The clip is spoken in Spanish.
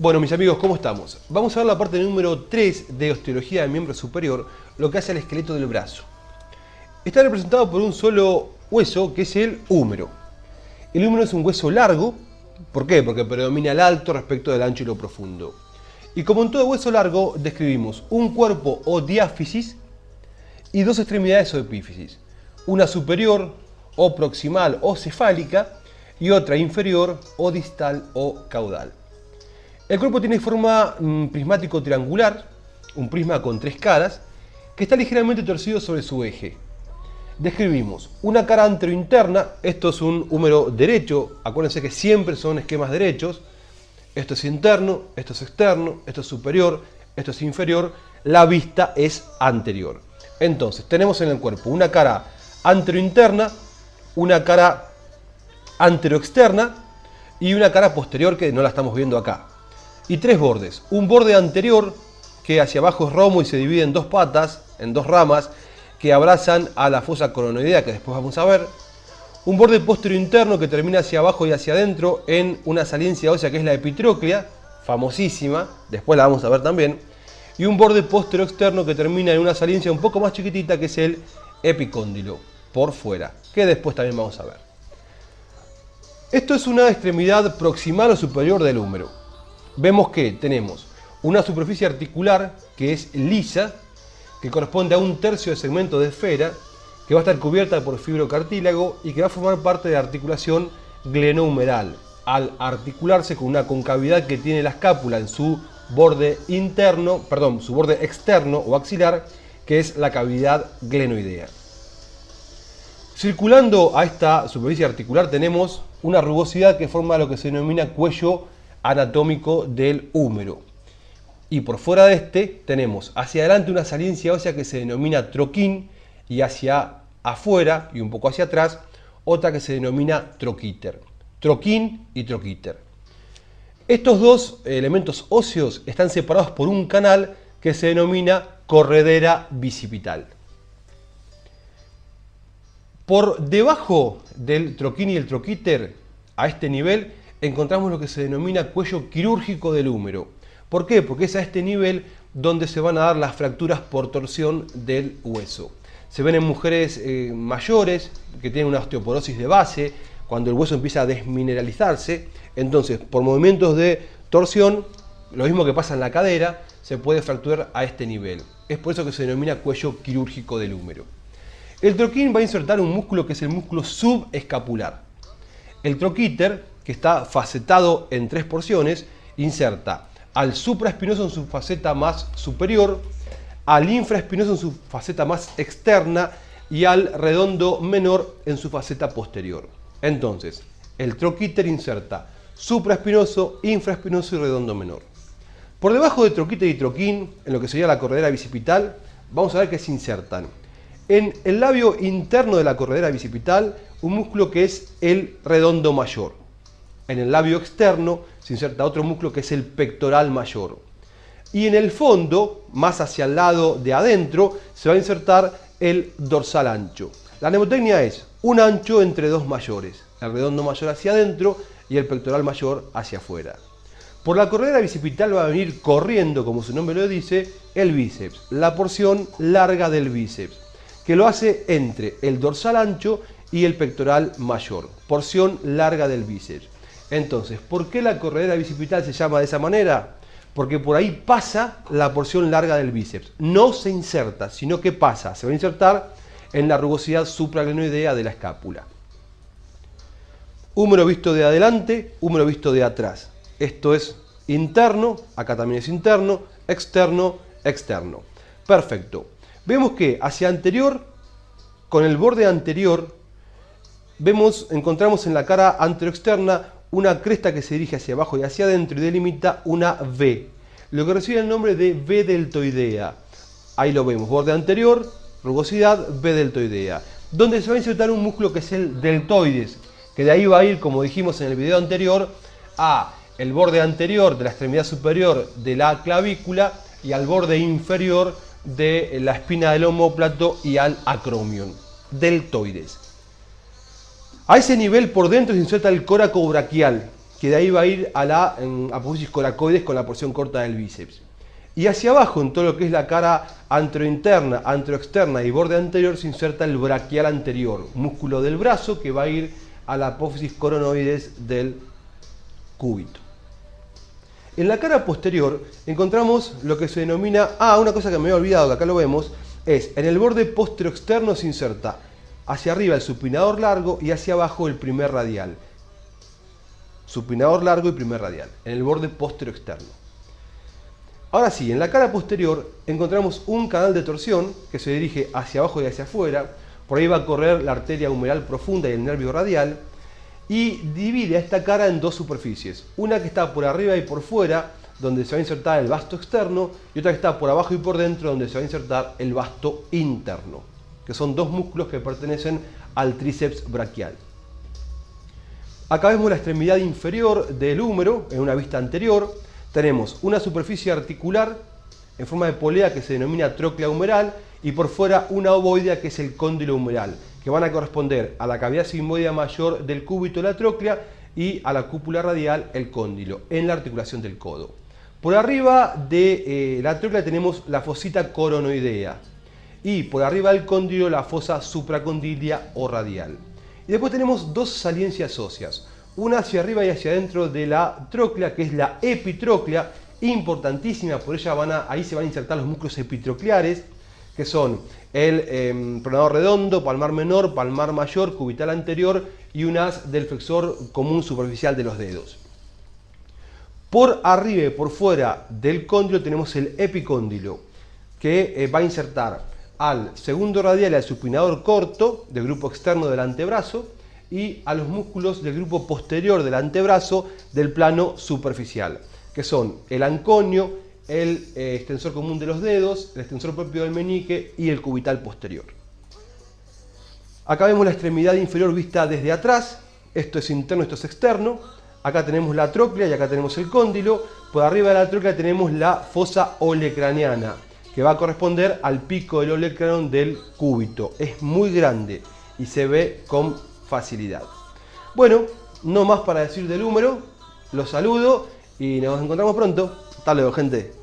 Bueno, mis amigos, ¿cómo estamos? Vamos a ver la parte número 3 de osteología del miembro superior, lo que hace al esqueleto del brazo. Está representado por un solo hueso, que es el húmero. El húmero es un hueso largo. ¿Por qué? Porque predomina el alto respecto del ancho y lo profundo. Y como en todo hueso largo, describimos un cuerpo o diáfisis y dos extremidades o epífisis. Una superior o proximal o cefálica y otra inferior o distal o caudal. El cuerpo tiene forma prismático triangular, un prisma con tres caras, que está ligeramente torcido sobre su eje. Describimos una cara anterointerna, esto es un húmero derecho, acuérdense que siempre son esquemas derechos. Esto es interno, esto es externo, esto es superior, esto es inferior, la vista es anterior. Entonces tenemos en el cuerpo una cara anterointerna, una cara anteroexterna y una cara posterior que no la estamos viendo acá. Y tres bordes, un borde anterior que hacia abajo es romo y se divide en dos patas, en dos ramas que abrazan a la fosa coronoidea que después vamos a ver. Un borde posterior interno que termina hacia abajo y hacia adentro en una saliencia ósea que es la epitróclea, famosísima, después la vamos a ver también. Y un borde posterior externo que termina en una saliencia un poco más chiquitita que es el epicóndilo, por fuera, que después también vamos a ver. Esto es una extremidad proximal o superior del húmero. Vemos que tenemos una superficie articular que es lisa, que corresponde a un tercio del segmento de esfera, que va a estar cubierta por fibrocartílago y que va a formar parte de la articulación glenohumeral, al articularse con una concavidad que tiene la escápula en su borde interno, su borde externo o axilar, que es la cavidad glenoidea. Circulando a esta superficie articular tenemos una rugosidad que forma lo que se denomina cuello anatómico del húmero. Y por fuera de este tenemos hacia adelante una saliencia ósea que se denomina troquín y hacia afuera y un poco hacia atrás otra que se denomina troquíter. Troquín y troquíter. Estos dos elementos óseos están separados por un canal que se denomina corredera bicipital. Por debajo del troquín y el troquíter, a este nivel, encontramos lo que se denomina cuello quirúrgico del húmero. ¿Por qué? Porque es a este nivel donde se van a dar las fracturas por torsión del hueso. Se ven en mujeres mayores que tienen una osteoporosis de base, cuando el hueso empieza a desmineralizarse. Entonces, por movimientos de torsión, lo mismo que pasa en la cadera, se puede fracturar a este nivel. Es por eso que se denomina cuello quirúrgico del húmero. El troquín va a insertar un músculo que es el músculo subescapular. El troquíter, que está facetado en tres porciones, inserta al supraespinoso en su faceta más superior, al infraespinoso en su faceta más externa y al redondo menor en su faceta posterior. Entonces, el troquíter inserta supraespinoso, infraespinoso y redondo menor. Por debajo de troquíter y troquín, en lo que sería la corredera bicipital, vamos a ver que se insertan en el labio interno de la corredera bicipital un músculo que es el redondo mayor. En el labio externo se inserta otro músculo que es el pectoral mayor. Y en el fondo, más hacia el lado de adentro, se va a insertar el dorsal ancho. La mnemotecnia es un ancho entre dos mayores, el redondo mayor hacia adentro y el pectoral mayor hacia afuera. Por la corredera bicipital va a venir corriendo, como su nombre lo dice, el bíceps, la porción larga del bíceps, que lo hace entre el dorsal ancho y el pectoral mayor, porción larga del bíceps. Entonces, ¿por qué la corredera bicipital se llama de esa manera? Porque por ahí pasa la porción larga del bíceps. No se inserta, sino que pasa. Se va a insertar en la rugosidad supraglenoidea de la escápula. Húmero visto de adelante, húmero visto de atrás. Esto es interno, acá también es interno, externo, externo. Perfecto. Vemos que hacia anterior, con el borde anterior, encontramos en la cara anteroexterna una cresta que se dirige hacia abajo y hacia adentro y delimita una V, lo que recibe el nombre de V deltoidea. Ahí lo vemos, borde anterior, rugosidad, V deltoidea, donde se va a insertar un músculo que es el deltoides, que de ahí va a ir, como dijimos en el video anterior, a el borde anterior de la extremidad superior de la clavícula y al borde inferior de la espina del omóplato y al acromion. Deltoides. A ese nivel por dentro se inserta el córaco braquial, que de ahí va a ir a la apófisis coracoides con la porción corta del bíceps. Y hacia abajo, en todo lo que es la cara anterointerna, anteroexterna y borde anterior, se inserta el braquial anterior, músculo del brazo que va a ir a la apófisis coronoides del cúbito. En la cara posterior encontramos lo que se denomina, una cosa que me había olvidado, que acá lo vemos, es en el borde posteroexterno se inserta hacia arriba el supinador largo y hacia abajo el primer radial. Supinador largo y primer radial, en el borde posteroexterno. Ahora sí, en la cara posterior encontramos un canal de torsión que se dirige hacia abajo y hacia afuera. Por ahí va a correr la arteria humeral profunda y el nervio radial. Y divide a esta cara en dos superficies. Una que está por arriba y por fuera, donde se va a insertar el vasto externo. Y otra que está por abajo y por dentro, donde se va a insertar el vasto interno. Que son dos músculos que pertenecen al tríceps braquial. Acá vemos la extremidad inferior del húmero, en una vista anterior. Tenemos una superficie articular en forma de polea que se denomina tróclea humeral y por fuera una ovoidea que es el cóndilo humeral, que van a corresponder a la cavidad sigmoidea mayor del cúbito, la tróclea, y a la cúpula radial, el cóndilo, en la articulación del codo. Por arriba de la tróclea tenemos la fosita coronoidea y por arriba del cóndilo la fosa supracondilia o radial. Y después tenemos dos saliencias óseas. Una hacia arriba y hacia adentro de la tróclea, que es la epitróclea, importantísima, por ella ahí se van a insertar los músculos epitrocleares, que son el pronador redondo, palmar menor, palmar mayor, cubital anterior y un haz del flexor común superficial de los dedos. Por arriba y por fuera del cóndilo tenemos el epicóndilo, que va a insertar al segundo radial y al supinador corto del grupo externo del antebrazo, y a los músculos del grupo posterior del antebrazo del plano superficial, que son el anconio, el extensor común de los dedos, el extensor propio del meñique y el cubital posterior. Acá vemos la extremidad inferior vista desde atrás, esto es interno, esto es externo. Acá tenemos la tróclea y acá tenemos el cóndilo. Por arriba de la tróclea tenemos la fosa olecraniana, que va a corresponder al pico del olecranon del cúbito. Es muy grande y se ve con facilidad. Bueno, no más para decir del húmero. Los saludo y nos encontramos pronto. Hasta luego, gente.